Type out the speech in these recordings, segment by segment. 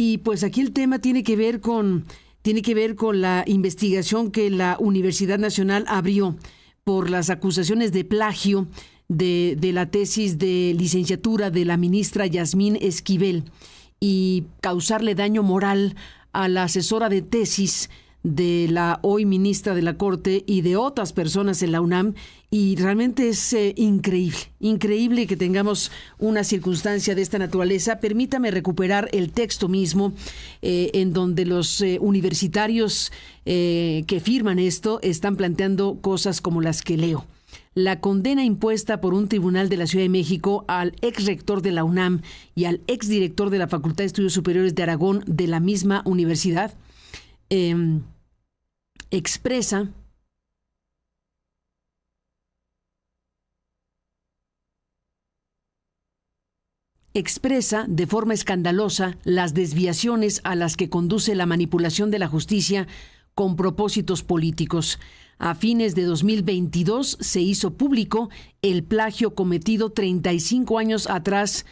Y pues aquí el tema tiene que ver con la investigación que la Universidad Nacional abrió por las acusaciones de plagio de la tesis de licenciatura de la ministra Yasmín Esquivel y causarle daño moral a la asesora de tesis de la hoy ministra de la Corte y de otras personas en la UNAM. Y realmente es increíble que tengamos una circunstancia de esta naturaleza. Permítame recuperar el texto mismo en donde los universitarios que firman esto están planteando cosas como las que leo. La condena impuesta por un tribunal de la Ciudad de México al ex rector de la UNAM y al ex director de la Facultad de Estudios Superiores de Aragón de la misma universidad expresa de forma escandalosa las desviaciones a las que conduce la manipulación de la justicia con propósitos políticos. A fines de 2022 se hizo público el plagio cometido 35 años atrás,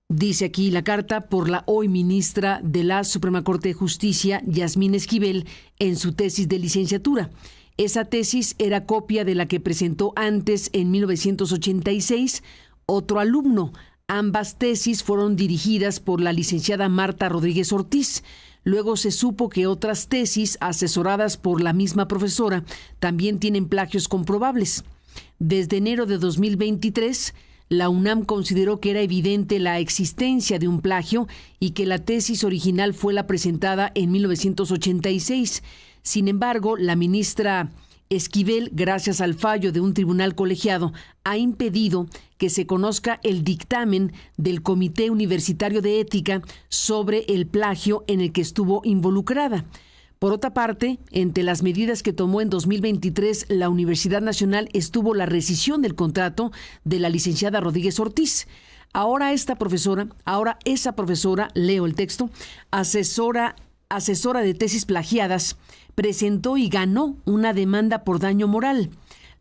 dice aquí la carta, por la hoy ministra de la Suprema Corte de Justicia, Yasmín Esquivel, en su tesis de licenciatura. Esa tesis era copia de la que presentó antes, en 1986, otro alumno. Ambas tesis fueron dirigidas por la licenciada Marta Rodríguez Ortiz. Luego se supo que otras tesis, asesoradas por la misma profesora, también tienen plagios comprobables. Desde enero de 2023, la UNAM consideró que era evidente la existencia de un plagio y que la tesis original fue la presentada en 1986. Sin embargo, la ministra Esquivel, gracias al fallo de un tribunal colegiado, ha impedido que se conozca el dictamen del Comité Universitario de Ética sobre el plagio en el que estuvo involucrada. Por otra parte, entre las medidas que tomó en 2023 la Universidad Nacional estuvo la rescisión del contrato de la licenciada Rodríguez Ortiz. Ahora esa profesora, leo el texto, asesora de tesis plagiadas, presentó y ganó una demanda por daño moral.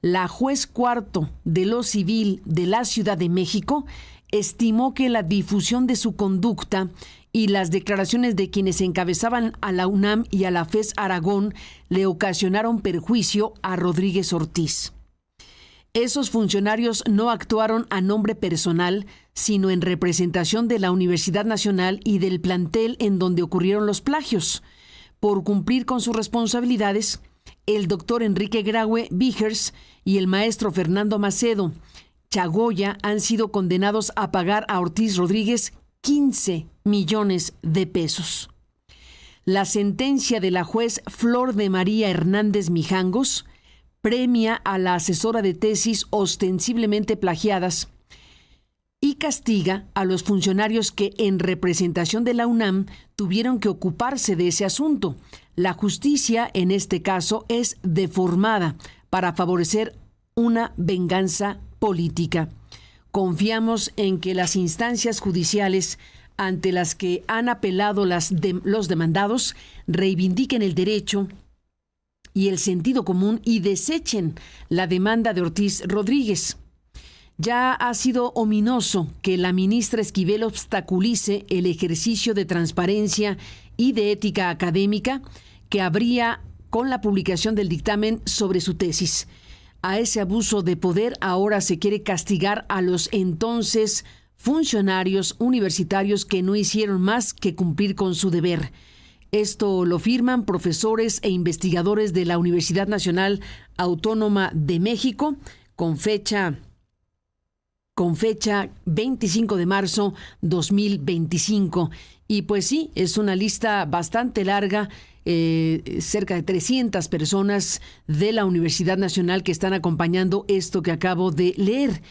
La juez cuarto de lo civil de la Ciudad de México estimó que la difusión de su conducta y las declaraciones de quienes encabezaban a la UNAM y a la FES Aragón le ocasionaron perjuicio a Rodríguez Ortiz. Esos funcionarios no actuaron a nombre personal, sino en representación de la Universidad Nacional y del plantel en donde ocurrieron los plagios. Por cumplir con sus responsabilidades, el doctor Enrique Graue Vigers y el maestro Fernando Macedo Chagoya han sido condenados a pagar a Ortiz Rodríguez 15 millones de pesos. La sentencia de la juez Flor de María Hernández Mijangos premia a la asesora de tesis ostensiblemente plagiadas y castiga a los funcionarios que, en representación de la UNAM, tuvieron que ocuparse de ese asunto. La justicia, en este caso, es deformada para favorecer una venganza política. Confiamos en que las instancias judiciales ante las que han apelado los demandados reivindiquen el derecho y el sentido común y desechen la demanda de Ortiz Rodríguez. Ya ha sido ominoso que la ministra Esquivel obstaculice el ejercicio de transparencia y de ética académica que habría con la publicación del dictamen sobre su tesis. A ese abuso de poder ahora se quiere castigar a los entonces funcionarios universitarios que no hicieron más que cumplir con su deber. Esto lo firman profesores e investigadores de la Universidad Nacional Autónoma de México con fecha 25 de marzo 2025. Y pues sí, es una lista bastante larga, cerca de 300 personas de la Universidad Nacional que están acompañando esto que acabo de leer.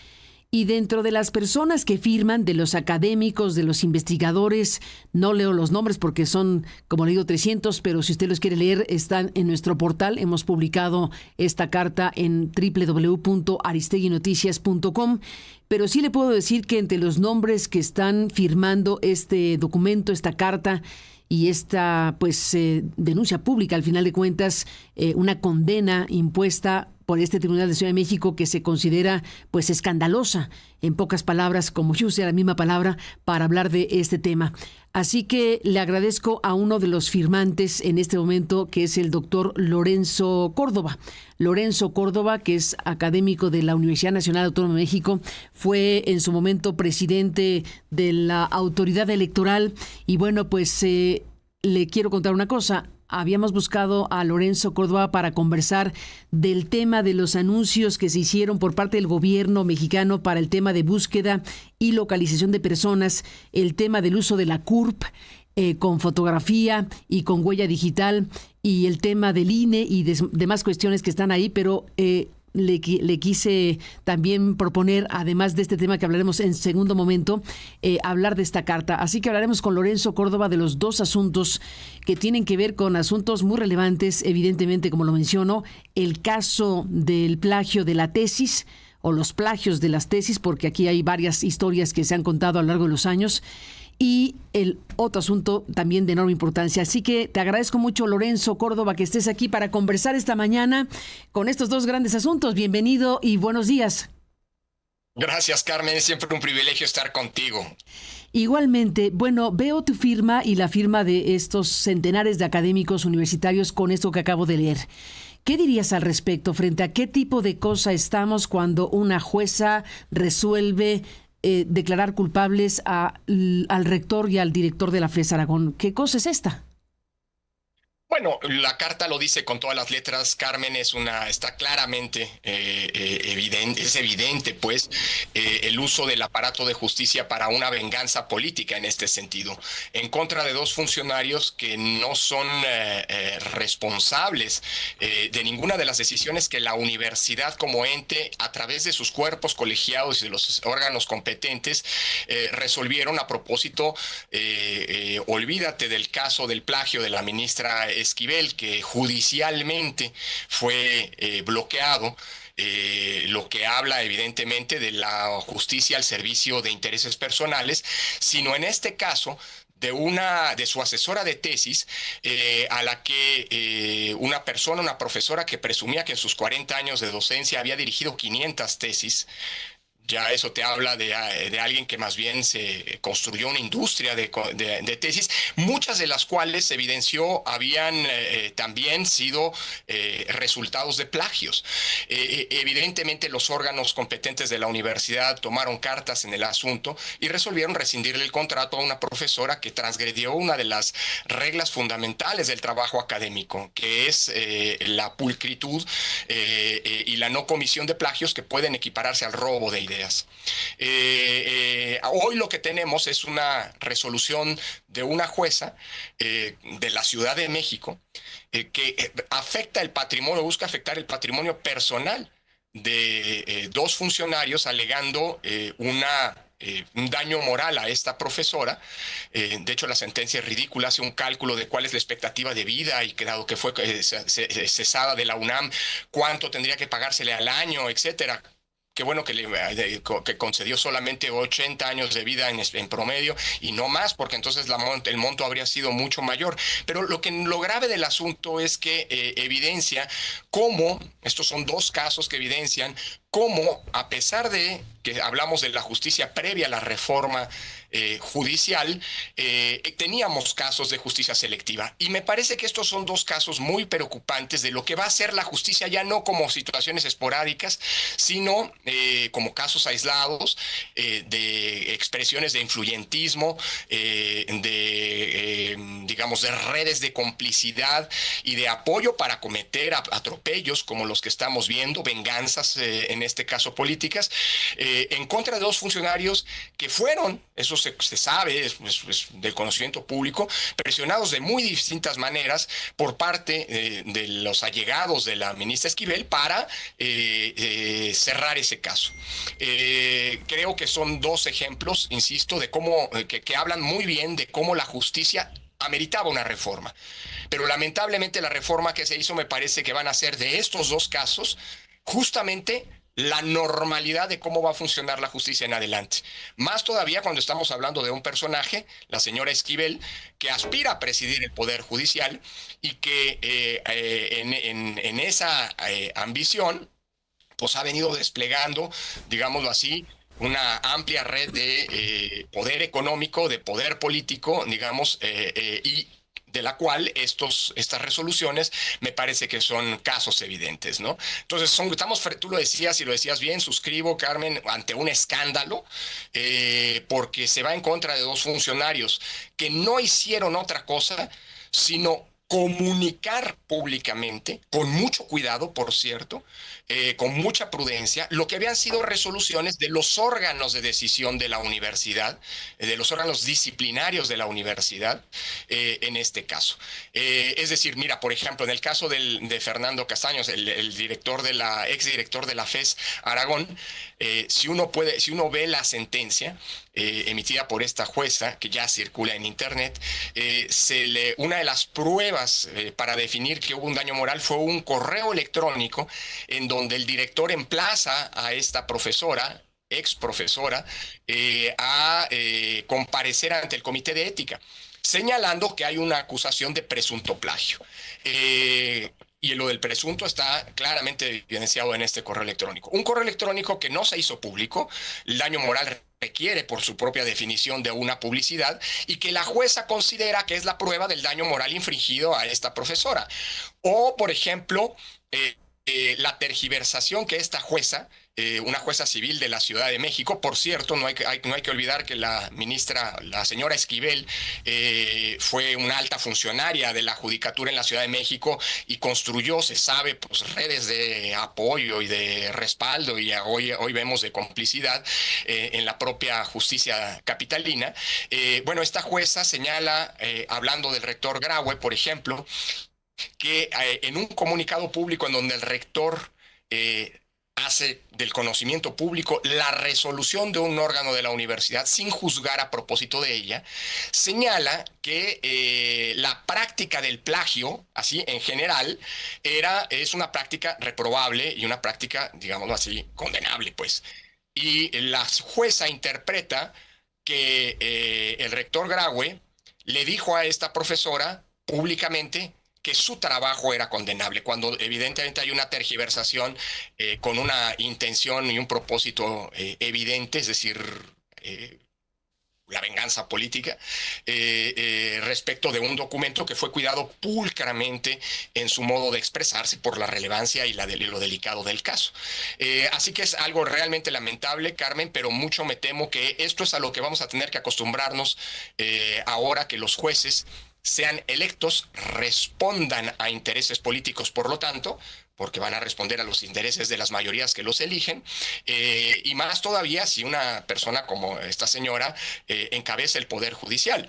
Y dentro de las personas que firman, de los académicos, de los investigadores, no leo los nombres porque son, como le digo, 300, pero si usted los quiere leer, están en nuestro portal. Hemos publicado esta carta en www.aristeguinoticias.com. Pero sí le puedo decir que entre los nombres que están firmando este documento, esta carta y esta denuncia pública, al final de cuentas, una condena impuesta por este Tribunal de Ciudad de México que se considera pues escandalosa, en pocas palabras, como yo usé la misma palabra para hablar de este tema. Así que le agradezco a uno de los firmantes en este momento, que es el doctor Lorenzo Córdoba. Lorenzo Córdoba, que es académico de la Universidad Nacional Autónoma de México, fue en su momento presidente de la autoridad electoral. Y bueno, pues le quiero contar una cosa. Habíamos buscado a Lorenzo Córdoba para conversar del tema de los anuncios que se hicieron por parte del gobierno mexicano para el tema de búsqueda y localización de personas, el tema del uso de la CURP con fotografía y con huella digital, y el tema del INE y demás cuestiones que están ahí, pero le quise también proponer, además de este tema que hablaremos en segundo momento, hablar de esta carta. Así que hablaremos con Lorenzo Córdoba de los dos asuntos que tienen que ver con asuntos muy relevantes, evidentemente, como lo menciono, el caso del plagio de la tesis o los plagios de las tesis, porque aquí hay varias historias que se han contado a lo largo de los años, y el otro asunto también de enorme importancia. Así que te agradezco mucho, Lorenzo Córdoba, que estés aquí para conversar esta mañana con estos dos grandes asuntos. Bienvenido y buenos días. Gracias, Carmen. Es siempre un privilegio estar contigo. Igualmente, bueno, veo tu firma y la firma de estos centenares de académicos universitarios con esto que acabo de leer. ¿Qué dirías al respecto? ¿Frente a qué tipo de cosa estamos cuando una jueza resuelve declarar culpables al rector y al director de la FES Aragón? ¿Qué cosa es esta? Bueno, la carta lo dice con todas las letras, Carmen, está claramente es evidente, pues, el uso del aparato de justicia para una venganza política en este sentido, en contra de dos funcionarios que no son responsables de ninguna de las decisiones que la universidad como ente, a través de sus cuerpos colegiados y de los órganos competentes, resolvieron a propósito. Olvídate del caso del plagio de la ministra Esquivel, que judicialmente fue bloqueado, lo que habla evidentemente de la justicia al servicio de intereses personales, sino en este caso de su asesora de tesis, a la que una profesora que presumía que en sus 40 años de docencia había dirigido 500 tesis. Ya eso te habla de alguien que más bien se construyó una industria de tesis, muchas de las cuales se evidenció habían también sido resultados de plagios. Evidentemente los órganos competentes de la universidad tomaron cartas en el asunto y resolvieron rescindirle el contrato a una profesora que transgredió una de las reglas fundamentales del trabajo académico, que es la pulcritud y la no comisión de plagios, que pueden equipararse al robo de ideas. Hoy lo que tenemos es una resolución de una jueza de la Ciudad de México que busca afectar el patrimonio personal de dos funcionarios, alegando un daño moral a esta profesora. De hecho, la sentencia es ridícula, hace un cálculo de cuál es la expectativa de vida y que dado que fue cesada de la UNAM, cuánto tendría que pagársele al año, etcétera. Qué bueno que concedió solamente 80 años de vida en promedio y no más, porque entonces el monto habría sido mucho mayor. Pero lo grave del asunto es que evidencia cómo, estos son dos casos que evidencian cómo, a pesar de que hablamos de la justicia previa a la reforma judicial, teníamos casos de justicia selectiva. Y me parece que estos son dos casos muy preocupantes de lo que va a ser la justicia, ya no como situaciones esporádicas, sino como casos aislados de expresiones de influyentismo, digamos, de redes de complicidad y de apoyo para cometer atropellos como los que estamos viendo, venganzas, en este caso políticas, en contra de dos funcionarios que fueron, eso se sabe, es del conocimiento público, presionados de muy distintas maneras por parte de los allegados de la ministra Esquivel para cerrar ese caso. Creo que son dos ejemplos, insisto, de cómo que hablan muy bien de cómo la justicia ameritaba una reforma. Pero lamentablemente la reforma que se hizo, me parece que van a ser de estos dos casos justamente la normalidad de cómo va a funcionar la justicia en adelante. Más todavía cuando estamos hablando de un personaje, la señora Esquivel, que aspira a presidir el Poder Judicial y que en esa ambición pues ha venido desplegando, digámoslo así, una amplia red de poder económico, de poder político, digamos, y de la cual estas resoluciones me parece que son casos evidentes, ¿no? Entonces, tú lo decías y lo decías bien, suscribo, Carmen, ante un escándalo, porque se va en contra de dos funcionarios que no hicieron otra cosa, sino comunicar públicamente, con mucho cuidado, por cierto, con mucha prudencia, lo que habían sido resoluciones de los órganos de decisión de la universidad, de los órganos disciplinarios de la universidad, en este caso. Es decir, mira, por ejemplo, en el caso de Fernando Castaños, el exdirector de la FES Aragón, si uno ve la sentencia emitida por esta jueza, que ya circula en internet, una de las pruebas para definir que hubo un daño moral fue un correo electrónico en donde el director emplaza a esta profesora, ex profesora, a comparecer ante el Comité de Ética, señalando que hay una acusación de presunto plagio. Y lo del presunto está claramente evidenciado en este correo electrónico. Un correo electrónico que no se hizo público, el daño moral requiere por su propia definición de una publicidad, y que la jueza considera que es la prueba del daño moral infringido a esta profesora. O, por ejemplo, la tergiversación que esta jueza, una jueza civil de la Ciudad de México, por cierto, no hay que olvidar que la ministra, la señora Esquivel, fue una alta funcionaria de la judicatura en la Ciudad de México y construyó, se sabe, pues, redes de apoyo y de respaldo, y hoy vemos de complicidad en la propia justicia capitalina. Bueno, esta jueza señala, hablando del rector Graue, por ejemplo, que en un comunicado público en donde el rector hace del conocimiento público la resolución de un órgano de la universidad sin juzgar a propósito de ella, señala que la práctica del plagio, así en general, es una práctica reprobable y una práctica, digámoslo así, condenable, pues. Y la jueza interpreta que el rector Graue le dijo a esta profesora públicamente que su trabajo era condenable, cuando evidentemente hay una tergiversación con una intención y un propósito evidente, es decir, la venganza política, respecto de un documento que fue cuidado pulcramente en su modo de expresarse por la relevancia y lo delicado del caso. Así que es algo realmente lamentable, Carmen, pero mucho me temo que esto es a lo que vamos a tener que acostumbrarnos ahora que los jueces sean electos, respondan a intereses políticos, por lo tanto, porque van a responder a los intereses de las mayorías que los eligen, y más todavía si una persona como esta señora encabeza el Poder Judicial,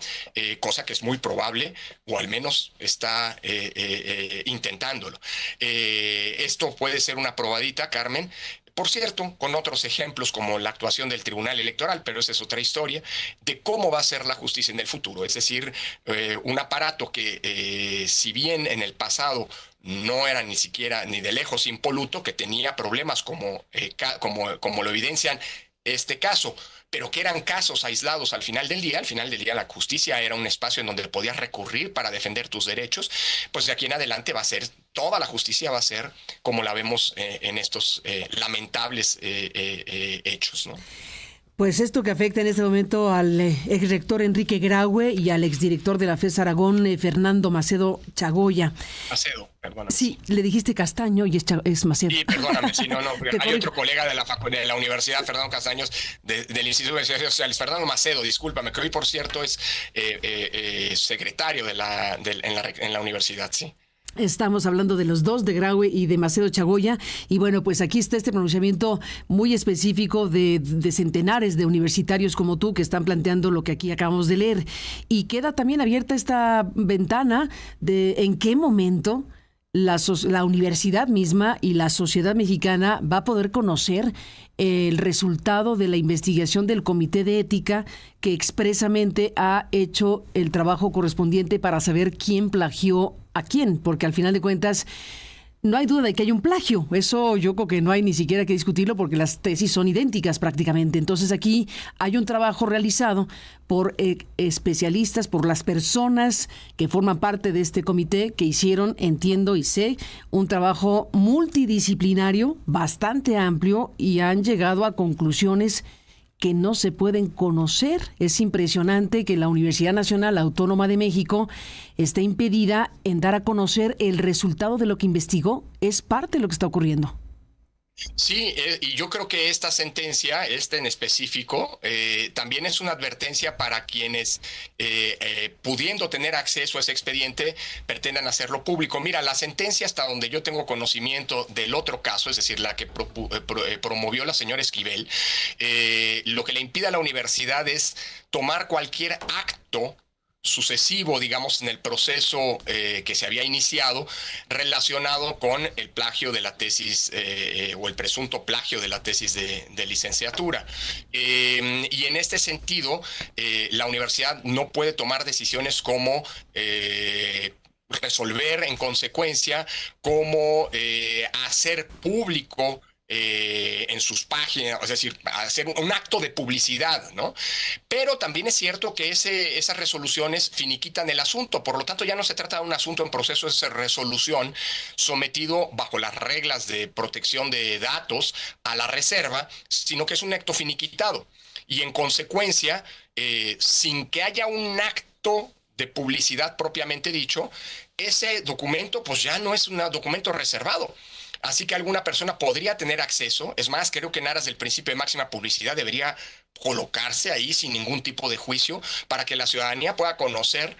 cosa que es muy probable, o al menos está intentándolo. Esto puede ser una probadita, Carmen, por cierto, con otros ejemplos como la actuación del Tribunal Electoral, pero esa es otra historia, de cómo va a ser la justicia en el futuro. Es decir, un aparato que, si bien en el pasado no era ni siquiera ni de lejos impoluto, que tenía problemas como lo evidencian este caso, pero que eran casos aislados al final del día la justicia era un espacio en donde podías recurrir para defender tus derechos, pues de aquí en adelante toda la justicia va a ser como la vemos en estos lamentables hechos, ¿no? Pues esto que afecta en este momento al exrector Enrique Graue y al exdirector de la FES Aragón, Fernando Macedo Chagoya. Macedo, perdóname. Sí, le dijiste Castaño y es Macedo. Sí, perdóname, sí, no, hay otro colega de la universidad, Fernando Castaños, del Instituto de Ciencias Sociales, Fernando Macedo, discúlpame, que hoy, por cierto, es secretario en la universidad, sí. Estamos hablando de los dos, de Graue y de Macedo Chagoya, y bueno, pues aquí está este pronunciamiento muy específico de centenares de universitarios como tú que están planteando lo que aquí acabamos de leer, y queda también abierta esta ventana de en qué momento la universidad misma y la sociedad mexicana va a poder conocer el resultado de la investigación del Comité de Ética, que expresamente ha hecho el trabajo correspondiente para saber quién plagió a quién, porque al final de cuentas No hay duda de que hay un plagio. Eso yo creo que no hay ni siquiera que discutirlo porque las tesis son idénticas prácticamente. Entonces aquí hay un trabajo realizado por especialistas, por las personas que forman parte de este comité que hicieron, entiendo y sé, un trabajo multidisciplinario bastante amplio y han llegado a conclusiones que no se pueden conocer. Es impresionante que la Universidad Nacional Autónoma de México esté impedida en dar a conocer el resultado de lo que investigó. Es parte de lo que está ocurriendo. Sí, y yo creo que esta sentencia, esta en específico, también es una advertencia para quienes, pudiendo tener acceso a ese expediente, pretendan hacerlo público. Mira, la sentencia, hasta donde yo tengo conocimiento del otro caso, es decir, la que promovió la señora Esquivel, lo que le impide a la universidad es tomar cualquier acto sucesivo, digamos, en el proceso que se había iniciado relacionado con el plagio de la tesis o el presunto plagio de la tesis de licenciatura. Y en este sentido, la universidad no puede tomar decisiones como resolver en consecuencia, como hacer público en sus páginas, es decir, hacer un acto de publicidad, ¿no? Pero también es cierto que esas resoluciones finiquitan el asunto, por lo tanto ya no se trata de un asunto en proceso de resolución sometido bajo las reglas de protección de datos a la reserva, sino que es un acto finiquitado. Y en consecuencia, sin que haya un acto de publicidad propiamente dicho, ese documento pues ya no es un documento reservado. Así que alguna persona podría tener acceso. Es más, creo que en aras del principio de máxima publicidad debería colocarse ahí sin ningún tipo de juicio para que la ciudadanía pueda conocer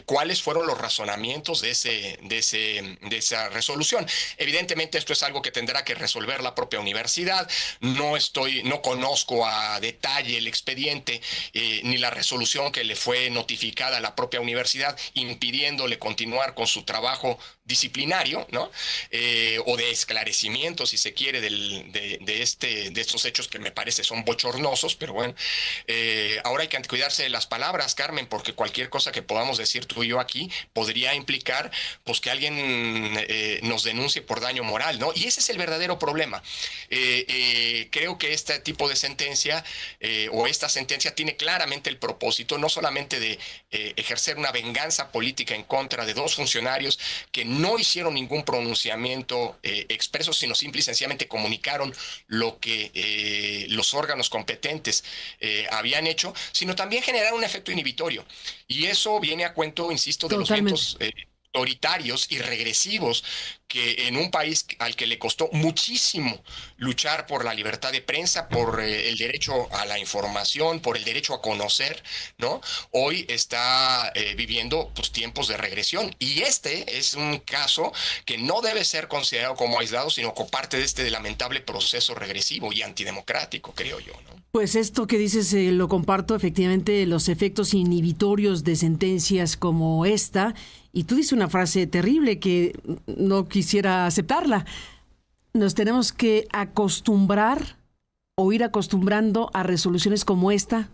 cuáles fueron los razonamientos de esa resolución. Evidentemente esto es algo que tendrá que resolver la propia universidad. No conozco a detalle el expediente ni la resolución que le fue notificada a la propia universidad impidiéndole continuar con su trabajo disciplinario, ¿no? O de esclarecimiento, si se quiere, de estos hechos que me parece son bochornosos, pero bueno, ahora hay que cuidarse de las palabras, Carmen, porque cualquier cosa que podamos decir tú y yo aquí podría implicar pues que alguien nos denuncie por daño moral, ¿no? Y ese es el verdadero problema. Creo que este tipo de sentencia o esta sentencia tiene claramente el propósito no solamente de ejercer una venganza política en contra de dos funcionarios que no hicieron ningún pronunciamiento expreso, sino simple y sencillamente comunicaron lo que los órganos competentes habían hecho, sino también generar un efecto inhibitorio. Y eso viene a cuento, insisto, de Totalmente. los vientos autoritarios y regresivos que en un país al que le costó muchísimo luchar por la libertad de prensa, por el derecho a la información, por el derecho a conocer, ¿no? Hoy está viviendo pues, tiempos de regresión. Y este es un caso que no debe ser considerado como aislado, sino como parte de este lamentable proceso regresivo y antidemocrático, creo yo, ¿no? Pues esto que dices lo comparto, efectivamente, los efectos inhibitorios de sentencias como esta, y tú dices una frase terrible que no quisiera aceptarla. Nos tenemos que acostumbrar o ir acostumbrando a resoluciones como esta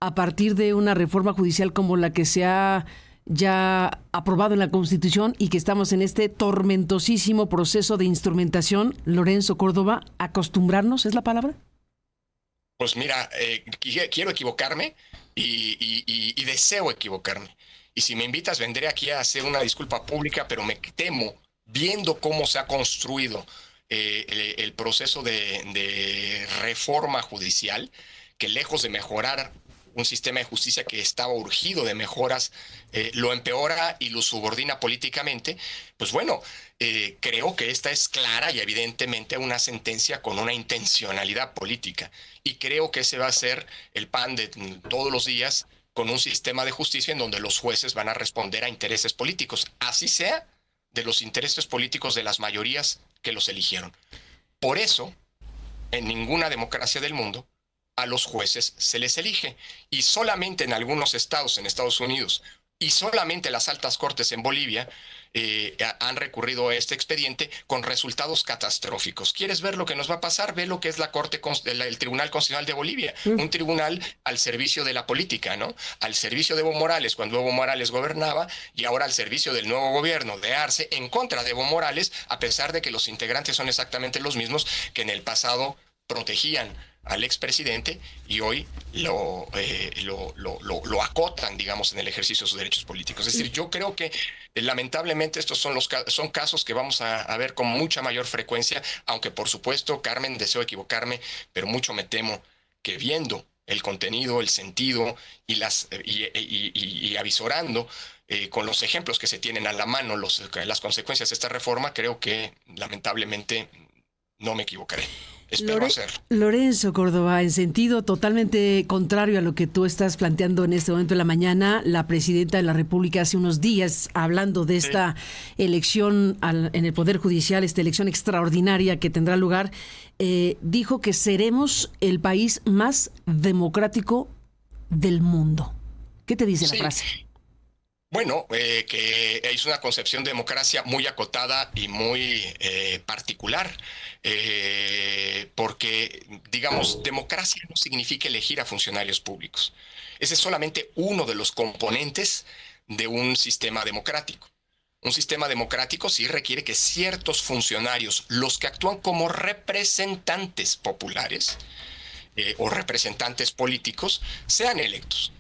a partir de una reforma judicial como la que se ha ya aprobado en la Constitución y que estamos en este tormentosísimo proceso de instrumentación. Lorenzo Córdoba, ¿acostumbrarnos es la palabra? Pues mira, quiero equivocarme y deseo equivocarme. Y si me invitas, vendré aquí a hacer una disculpa pública, pero me temo, viendo cómo se ha construido el proceso de reforma judicial, que lejos de mejorar un sistema de justicia que estaba urgido de mejoras, lo empeora y lo subordina políticamente, pues bueno, creo que esta es clara y evidentemente una sentencia con una intencionalidad política. Y creo que ese va a ser el pan de todos los días con un sistema de justicia en donde los jueces van a responder a intereses políticos, así sea de los intereses políticos de las mayorías que los eligieron. Por eso, en ninguna democracia del mundo, a los jueces se les elige. Y solamente en algunos estados, en Estados Unidos, y solamente las altas cortes en Bolivia han recurrido a este expediente con resultados catastróficos. ¿Quieres ver lo que nos va a pasar? Ve lo que es el Tribunal Constitucional de Bolivia, un tribunal al servicio de la política, ¿no? Al servicio de Evo Morales cuando Evo Morales gobernaba, y ahora al servicio del nuevo gobierno de Arce en contra de Evo Morales, a pesar de que los integrantes son exactamente los mismos que en el pasado protegían al expresidente y hoy lo acotan, digamos, en el ejercicio de sus derechos políticos. Es decir, yo creo que lamentablemente estos son casos que vamos a ver con mucha mayor frecuencia, aunque por supuesto, Carmen, deseo equivocarme, pero mucho me temo que viendo el contenido, el sentido y avisorando con los ejemplos que se tienen a la mano las consecuencias de esta reforma, creo que lamentablemente no me equivocaré. Espero hacerlo. Lorenzo Córdoba, en sentido totalmente contrario a lo que tú estás planteando en este momento de la mañana, la presidenta de la República hace unos días, hablando de esta elección en el Poder Judicial, esta elección extraordinaria que tendrá lugar, dijo que seremos el país más democrático del mundo. ¿Qué te dice la frase? Bueno, que es una concepción de democracia muy acotada y muy particular, porque, digamos, democracia no significa elegir a funcionarios públicos. Ese es solamente uno de los componentes de un sistema democrático. Un sistema democrático sí requiere que ciertos funcionarios, los que actúan como representantes populares o representantes políticos, sean electos.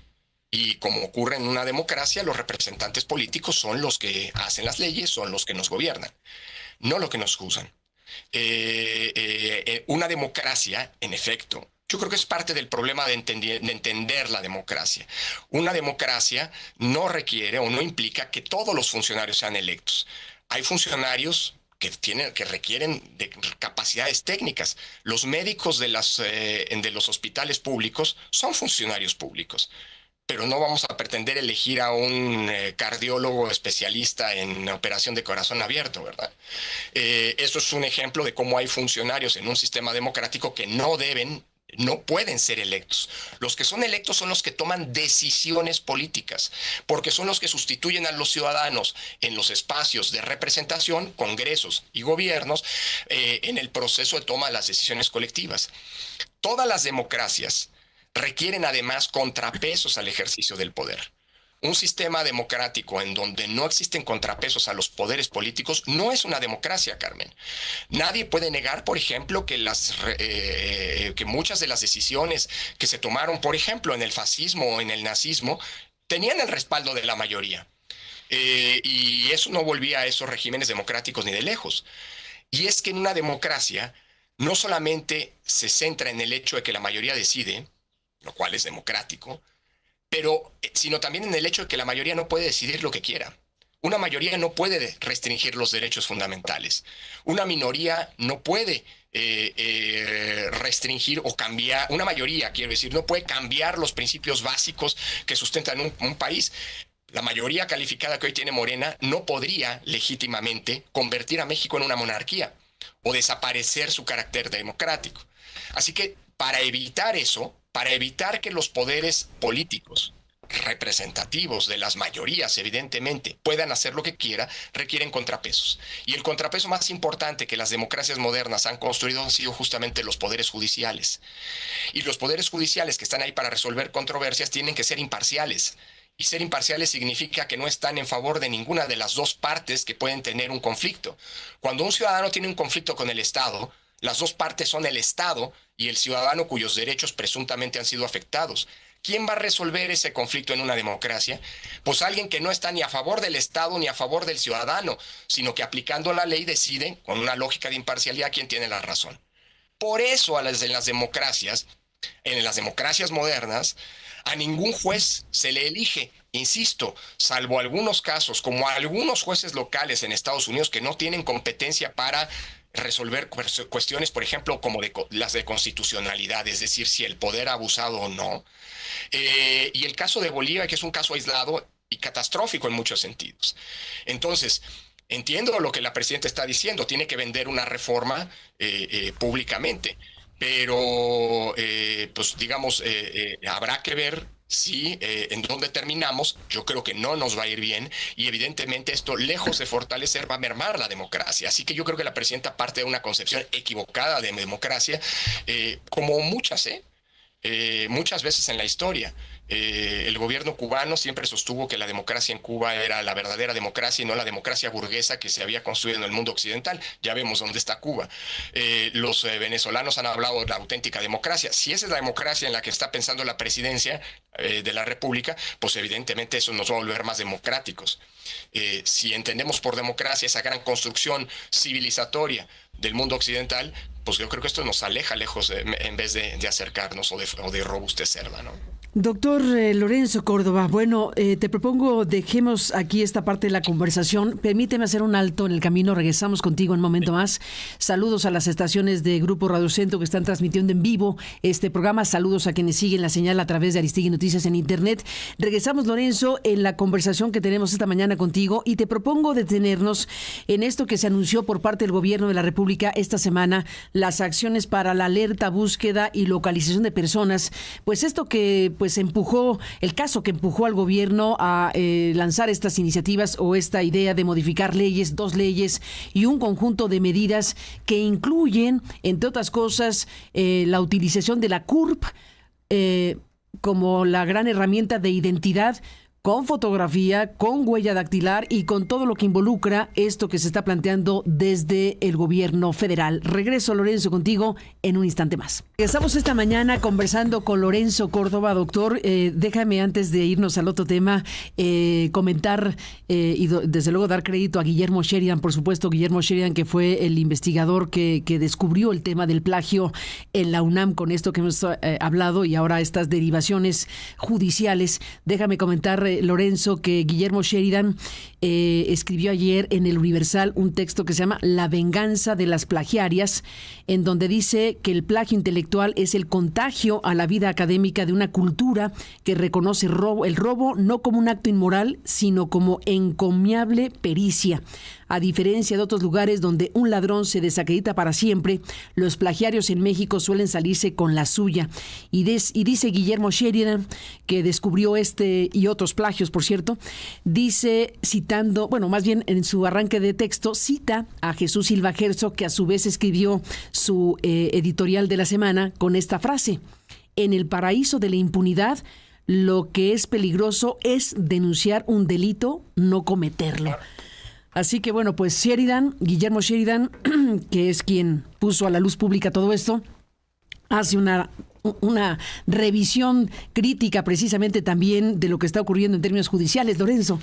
Y como ocurre en una democracia, los representantes políticos son los que hacen las leyes, son los que nos gobiernan, no los que nos juzgan. Una democracia, en efecto, yo creo que es parte del problema de entender la democracia. Una democracia no requiere o no implica que todos los funcionarios sean electos. Hay funcionarios que requieren de capacidades técnicas. Los médicos de los hospitales públicos son funcionarios públicos. Pero no vamos a pretender elegir a un cardiólogo especialista en operación de corazón abierto, ¿verdad? Esto es un ejemplo de cómo hay funcionarios en un sistema democrático que no pueden ser electos. Los que son electos son los que toman decisiones políticas, porque son los que sustituyen a los ciudadanos en los espacios de representación, congresos y gobiernos, en el proceso de toma de las decisiones colectivas. Todas las democracias requieren además contrapesos al ejercicio del poder. Un sistema democrático en donde no existen contrapesos a los poderes políticos no es una democracia, Carmen. Nadie puede negar, por ejemplo, que muchas de las decisiones que se tomaron, por ejemplo, en el fascismo o en el nazismo, tenían el respaldo de la mayoría. Y eso no volvía a esos regímenes democráticos ni de lejos. Y es que en una democracia no solamente se centra en el hecho de que la mayoría decide, lo cual es democrático, pero sino también en el hecho de que la mayoría no puede decidir lo que quiera. Una mayoría no puede restringir los derechos fundamentales. Una minoría no puede restringir o cambiar, una mayoría, quiero decir, no puede cambiar los principios básicos que sustentan un país. La mayoría calificada que hoy tiene Morena no podría legítimamente convertir a México en una monarquía o desaparecer su carácter democrático. Así que para evitar eso, para evitar que los poderes políticos representativos de las mayorías, evidentemente, puedan hacer lo que quiera, requieren contrapesos. Y el contrapeso más importante que las democracias modernas han construido han sido justamente los poderes judiciales. Y los poderes judiciales que están ahí para resolver controversias tienen que ser imparciales. Y ser imparciales significa que no están en favor de ninguna de las dos partes que pueden tener un conflicto. Cuando un ciudadano tiene un conflicto con el Estado, las dos partes son el Estado y el ciudadano cuyos derechos presuntamente han sido afectados. ¿Quién va a resolver ese conflicto en una democracia? Pues alguien que no está ni a favor del Estado ni a favor del ciudadano, sino que aplicando la ley decide, con una lógica de imparcialidad, quién tiene la razón. Por eso en las democracias modernas, a ningún juez se le elige, insisto, salvo algunos casos, como a algunos jueces locales en Estados Unidos que no tienen competencia para resolver cuestiones, por ejemplo, como las de constitucionalidad, es decir, si el poder ha abusado o no. Y el caso de Bolivia, que es un caso aislado y catastrófico en muchos sentidos. Entonces, entiendo lo que la presidenta está diciendo, tiene que vender una reforma públicamente, pero pues digamos, habrá que ver Sí, en donde terminamos, yo creo que no nos va a ir bien y evidentemente esto, lejos de fortalecer, va a mermar la democracia. Así que yo creo que la presidenta parte de una concepción equivocada de democracia, como muchas veces en la historia. El gobierno cubano siempre sostuvo que la democracia en Cuba era la verdadera democracia y no la democracia burguesa que se había construido en el mundo occidental. Ya vemos dónde está Cuba. Los venezolanos han hablado de la auténtica democracia. Si esa es la democracia en la que está pensando la presidencia de la República, pues evidentemente eso nos va a volver más democráticos. Si entendemos por democracia esa gran construcción civilizatoria del mundo occidental, pues yo creo que esto nos aleja lejos en vez de acercarnos o de robustecerla, ¿no? Doctor Lorenzo Córdoba, bueno, te propongo dejemos aquí esta parte de la conversación. Permíteme hacer un alto en el camino, regresamos contigo en un momento más. Saludos a las estaciones de Grupo Radio Centro que están transmitiendo en vivo este programa. Saludos a quienes siguen la señal a través de Aristegui Noticias en Internet. Regresamos, Lorenzo, en la conversación que tenemos esta mañana contigo y te propongo detenernos en esto que se anunció por parte del Gobierno de la República esta semana, las acciones para la alerta, búsqueda y localización de personas. Pues esto que el caso que empujó al gobierno a lanzar estas iniciativas o esta idea de modificar leyes, 2 leyes y un conjunto de medidas que incluyen, entre otras cosas, la utilización de la CURP como la gran herramienta de identidad, con fotografía, con huella dactilar y con todo lo que involucra esto que se está planteando desde el gobierno federal. Regreso, Lorenzo, contigo en un instante más. Estamos esta mañana conversando con Lorenzo Córdoba, doctor. Déjame, antes de irnos al otro tema, comentar y desde luego dar crédito a Guillermo Sheridan, por supuesto, Guillermo Sheridan, que fue el investigador que descubrió el tema del plagio en la UNAM con esto que hemos hablado y ahora estas derivaciones judiciales. Déjame comentar, Lorenzo, que Guillermo Sheridan escribió ayer en el Universal un texto que se llama La venganza de las plagiarias, en donde dice que el plagio intelectual es el contagio a la vida académica de una cultura que reconoce el robo no como un acto inmoral, sino como encomiable pericia. A diferencia de otros lugares donde un ladrón se desacredita para siempre, los plagiarios en México suelen salirse con la suya. Y dice Guillermo Sheridan, que descubrió este y otros plagios, por cierto, dice, citando, bueno, más bien en su arranque de texto, cita a Jesús Silva Herzog, que a su vez escribió su editorial de la semana con esta frase: en el paraíso de la impunidad, lo que es peligroso es denunciar un delito, no cometerlo. Así que bueno, pues Guillermo Sheridan, que es quien puso a la luz pública todo esto, hace una revisión crítica precisamente también de lo que está ocurriendo en términos judiciales. Lorenzo.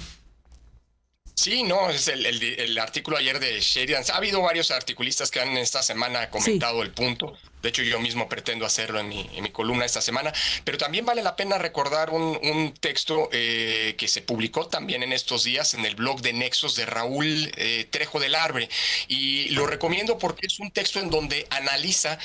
Sí, no, es el artículo ayer de Sheridan. Ha habido varios articulistas que han esta semana comentado el punto. De hecho, yo mismo pretendo hacerlo en mi columna esta semana. Pero también vale la pena recordar un texto que se publicó también en estos días en el blog de Nexos de Raúl Trejo del Arbre. Y lo recomiendo porque es un texto en donde analiza,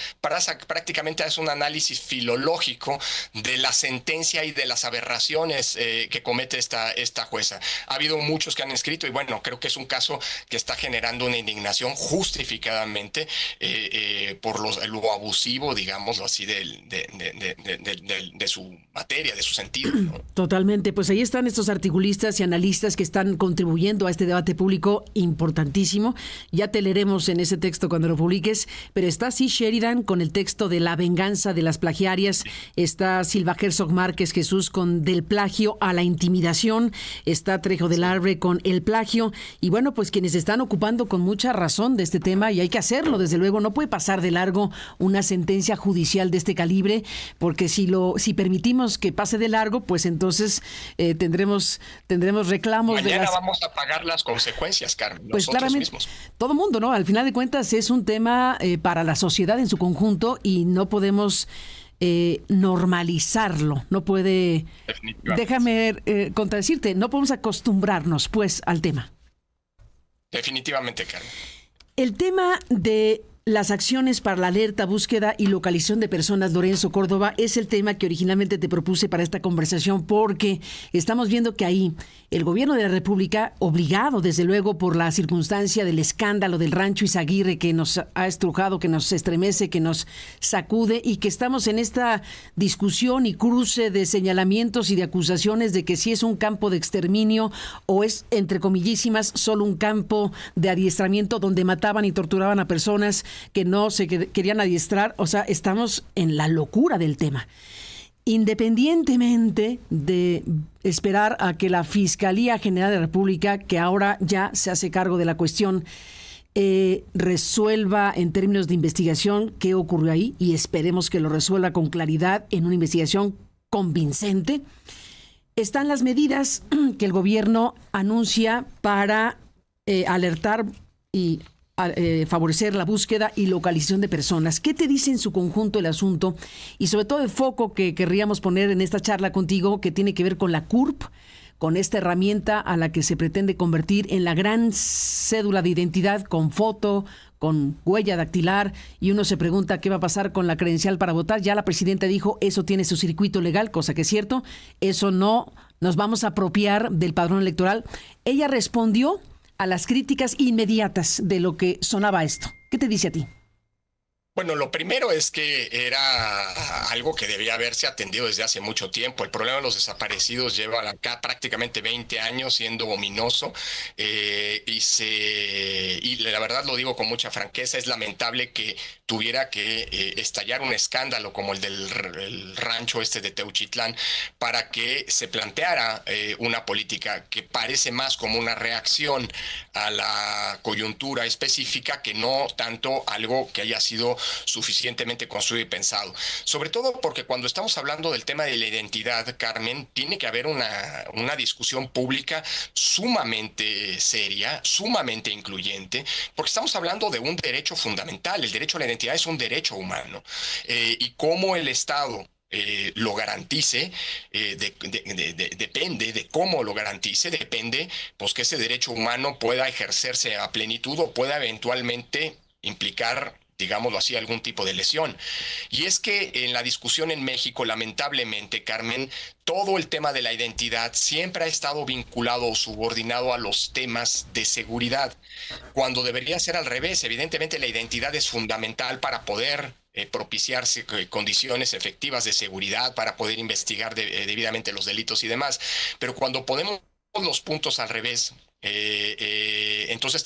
prácticamente hace un análisis filológico de la sentencia y de las aberraciones que comete esta jueza. Ha habido muchos que han escrito y bueno, creo que es un caso que está generando una indignación justificadamente por lo abusivo, digámoslo así, de su materia, de su sentido, ¿no? Totalmente, pues ahí están estos articulistas y analistas que están contribuyendo a este debate público importantísimo. Ya te leeremos en ese texto cuando lo publiques, pero está así Sheridan con el texto de La venganza de las plagiarias, está Silva Herzog Márquez Jesús con Del plagio a la intimidación, está Trejo del Arbre con El plagio, y bueno, pues quienes están ocupando con mucha razón de este tema, y hay que hacerlo, desde luego, no puede pasar de largo una sentencia judicial de este calibre, porque si permitimos que pase de largo, pues entonces tendremos reclamos. Mañana vamos a pagar las consecuencias, Carmen, pues nosotros claramente, mismos. Todo mundo, ¿no? Al final de cuentas es un tema para la sociedad en su conjunto y no podemos normalizarlo, no puede, déjame contradecirte, no podemos acostumbrarnos pues al tema. Definitivamente, Carmen. El tema de las acciones para la alerta, búsqueda y localización de personas, Lorenzo Córdoba, es el tema que originalmente te propuse para esta conversación, porque estamos viendo que ahí el gobierno de la República, obligado desde luego por la circunstancia del escándalo del Rancho Izaguirre que nos ha estrujado, que nos estremece, que nos sacude, y que estamos en esta discusión y cruce de señalamientos y de acusaciones de que si es un campo de exterminio o es, entre comillísimas, solo un campo de adiestramiento donde mataban y torturaban a personas que no se querían adiestrar. O sea, estamos en la locura del tema. Independientemente de esperar a que la Fiscalía General de la República, que ahora ya se hace cargo de la cuestión, resuelva en términos de investigación qué ocurrió ahí, y esperemos que lo resuelva con claridad en una investigación convincente, están las medidas que el gobierno anuncia para alertar y favorecer la búsqueda y localización de personas. ¿Qué te dice en su conjunto el asunto? Y sobre todo el foco que querríamos poner en esta charla contigo, que tiene que ver con la CURP, con esta herramienta a la que se pretende convertir en la gran cédula de identidad con foto, con huella dactilar, y uno se pregunta qué va a pasar con la credencial para votar. Ya la presidenta dijo, eso tiene su circuito legal, cosa que es cierto, eso no nos vamos a apropiar del padrón electoral. Ella respondió a las críticas inmediatas de lo que sonaba esto. ¿Qué te dice a ti? Bueno, lo primero es que era algo que debía haberse atendido desde hace mucho tiempo. El problema de los desaparecidos lleva acá prácticamente 20 años siendo ominoso, y la verdad lo digo con mucha franqueza, es lamentable que tuviera que estallar un escándalo como el del rancho este de Teuchitlán para que se planteara una política que parece más como una reacción a la coyuntura específica que no tanto algo que haya sido suficientemente construido y pensado. Sobre todo porque cuando estamos hablando del tema de la identidad, Carmen, tiene que haber una discusión pública sumamente seria, sumamente incluyente, porque estamos hablando de un derecho fundamental. El derecho a la identidad es un derecho humano, y cómo el Estado lo garantice, depende de cómo lo garantice, depende pues que ese derecho humano pueda ejercerse a plenitud o pueda eventualmente implicar, digámoslo así, algún tipo de lesión. Y es que en la discusión en México, lamentablemente, Carmen, todo el tema de la identidad siempre ha estado vinculado o subordinado a los temas de seguridad, cuando debería ser al revés. Evidentemente, la identidad es fundamental para poder propiciarse condiciones efectivas de seguridad, para poder investigar debidamente los delitos y demás. Pero cuando ponemos los puntos al revés, entonces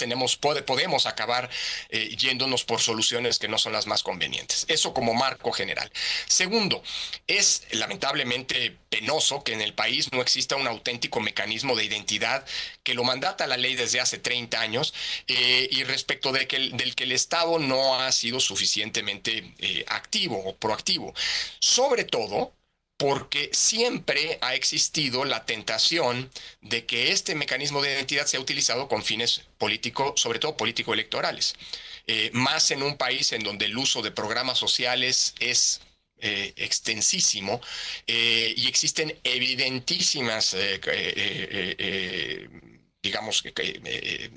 podemos acabar yéndonos por soluciones que no son las más convenientes. Eso como marco general. Segundo, es lamentablemente penoso que en el país no exista un auténtico mecanismo de identidad que lo mandata la ley desde hace 30 años, y respecto del que el Estado no ha sido suficientemente activo o proactivo. Sobre todo porque siempre ha existido la tentación de que este mecanismo de identidad sea utilizado con fines políticos, sobre todo político-electorales. Más en un país en donde el uso de programas sociales es extensísimo, y existen evidentísimas digamos que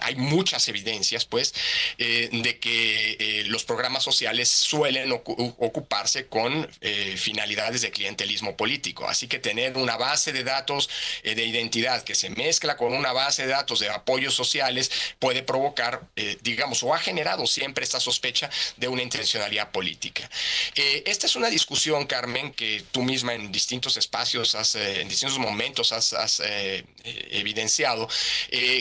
hay muchas evidencias, pues, de que los programas sociales suelen ocuparse con finalidades de clientelismo político. Así que tener una base de datos de identidad que se mezcla con una base de datos de apoyos sociales puede provocar, digamos, o ha generado siempre esta sospecha de una intencionalidad política. Esta es una discusión, Carmen, que tú misma en distintos espacios, en distintos momentos has evidenciado,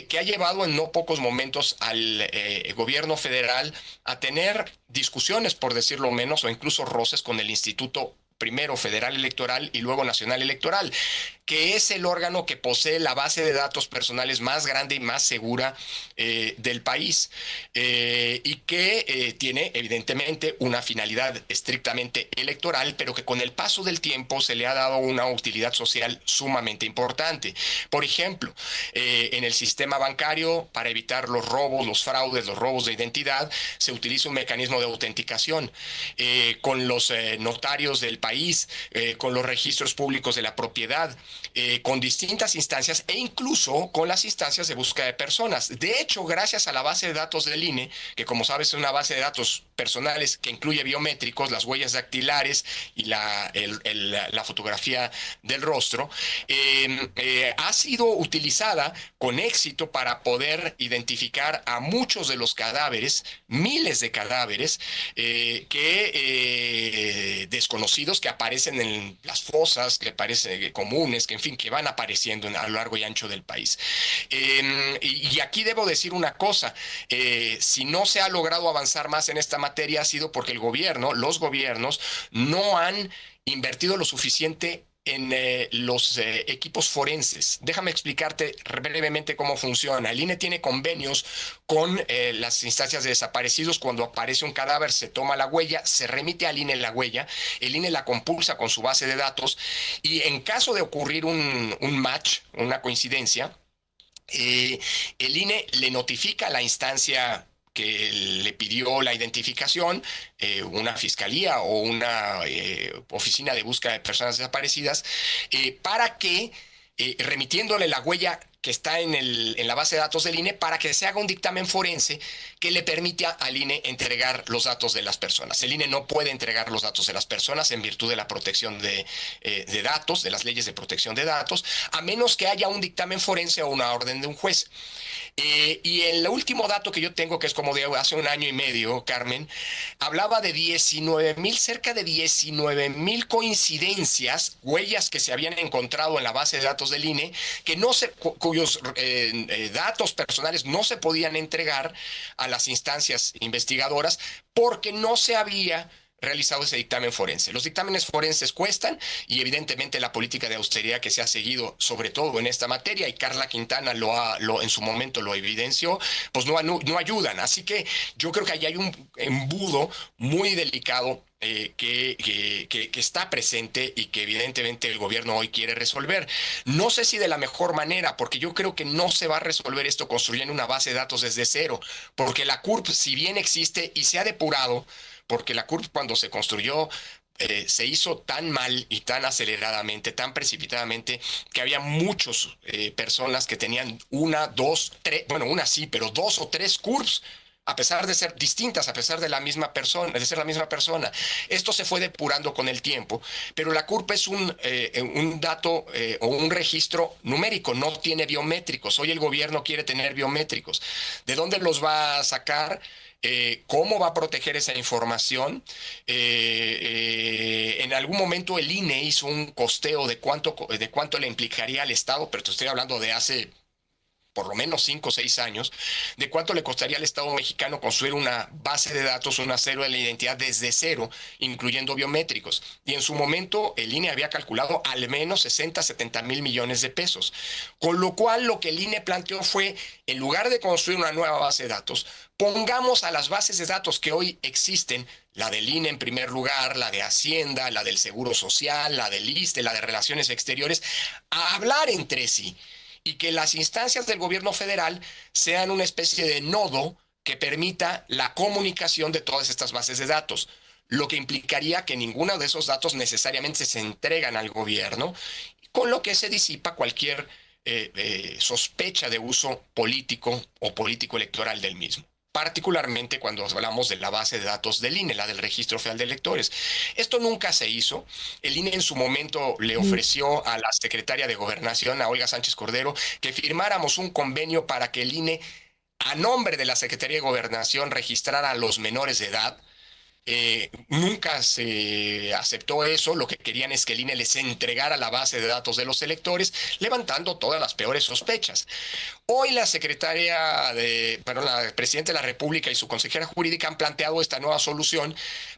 que ha llevado en no pocos momentos al gobierno federal a tener discusiones, por decirlo menos, o incluso roces con el Instituto primero Federal Electoral y luego Nacional Electoral, que es el órgano que posee la base de datos personales más grande y más segura del país, y que tiene evidentemente una finalidad estrictamente electoral, pero que con el paso del tiempo se le ha dado una utilidad social sumamente importante. Por ejemplo, en el sistema bancario, para evitar los robos, los fraudes, los robos de identidad, se utiliza un mecanismo de autenticación. Con los notarios del país país, con los registros públicos de la propiedad, con distintas instancias e incluso con las instancias de búsqueda de personas. De hecho, gracias a la base de datos del INE, que como sabes es una base de datos personales que incluye biométricos, las huellas dactilares y la fotografía del rostro, ha sido utilizada con éxito para poder identificar a muchos de los cadáveres, miles de cadáveres desconocidos que aparecen en las fosas, que parecen comunes, que en fin, que van apareciendo a lo largo y ancho del país. Y aquí debo decir una cosa, si no se ha logrado avanzar más en esta materia ha sido porque los gobiernos no han invertido lo suficiente en los equipos forenses. Déjame explicarte brevemente cómo funciona. El INE tiene convenios con las instancias de desaparecidos. Cuando aparece un cadáver, se toma la huella, se remite al INE la huella, el INE la compulsa con su base de datos y en caso de ocurrir un match, una coincidencia, el INE le notifica a la instancia que le pidió la identificación, una fiscalía o una oficina de búsqueda de personas desaparecidas, para que, remitiéndole la huella que está en la base de datos del INE, para que se haga un dictamen forense que le permita al INE entregar los datos de las personas. El INE no puede entregar los datos de las personas en virtud de la protección de datos, de las leyes de protección de datos, a menos que haya un dictamen forense o una orden de un juez. Y el último dato que yo tengo, que es como de hace un año y medio, Carmen, hablaba de cerca de 19,000 coincidencias, huellas que se habían encontrado en la base de datos del INE, cuyos datos personales no se podían entregar a las instancias investigadoras porque no se había realizado ese dictamen forense. Los dictámenes forenses cuestan y evidentemente la política de austeridad que se ha seguido, sobre todo en esta materia, y Carla Quintana en su momento lo evidenció, pues no ayudan. Así que yo creo que ahí hay un embudo muy delicado que está presente y que evidentemente el gobierno hoy quiere resolver. No sé si de la mejor manera, porque yo creo que no se va a resolver esto construyendo una base de datos desde cero, porque la CURP, si bien existe y se ha depurado, porque la CURP cuando se construyó se hizo tan mal y tan aceleradamente, tan precipitadamente, que había muchas personas que tenían una, dos, tres, bueno, una sí, pero 2 o 3 CURPs, a pesar de ser distintas, a pesar de la misma persona, de ser la misma persona. Esto se fue depurando con el tiempo, pero la CURP es un dato o un registro numérico, no tiene biométricos. Hoy el gobierno quiere tener biométricos. ¿De dónde los va a sacar? ¿Cómo va a proteger esa información? En algún momento el INE hizo un costeo de cuánto le implicaría al Estado, pero te estoy hablando de hace por lo menos 5 o 6 años, de cuánto le costaría al Estado mexicano construir una base de datos, una cédula de la identidad desde cero, incluyendo biométricos. Y en su momento el INE había calculado al menos 60-70 mil millones de pesos. Con lo cual lo que el INE planteó fue, en lugar de construir una nueva base de datos, pongamos a las bases de datos que hoy existen, la del INE en primer lugar, la de Hacienda, la del Seguro Social, la del ISSSTE, la de Relaciones Exteriores, a hablar entre sí. Y que las instancias del gobierno federal sean una especie de nodo que permita la comunicación de todas estas bases de datos, lo que implicaría que ninguno de esos datos necesariamente se entregan al gobierno, con lo que se disipa cualquier sospecha de uso político o político electoral del mismo. Particularmente cuando hablamos de la base de datos del INE, la del Registro Federal de Electores. Esto nunca se hizo. El INE en su momento le ofreció a la secretaria de Gobernación, a Olga Sánchez Cordero, que firmáramos un convenio para que el INE, a nombre de la Secretaría de Gobernación, registrara a los menores de edad. Nunca se aceptó eso. Lo que querían es que el INE les entregara la base de datos de los electores, levantando todas las peores sospechas. Hoy la presidenta de la República y su consejera jurídica han planteado esta nueva solución.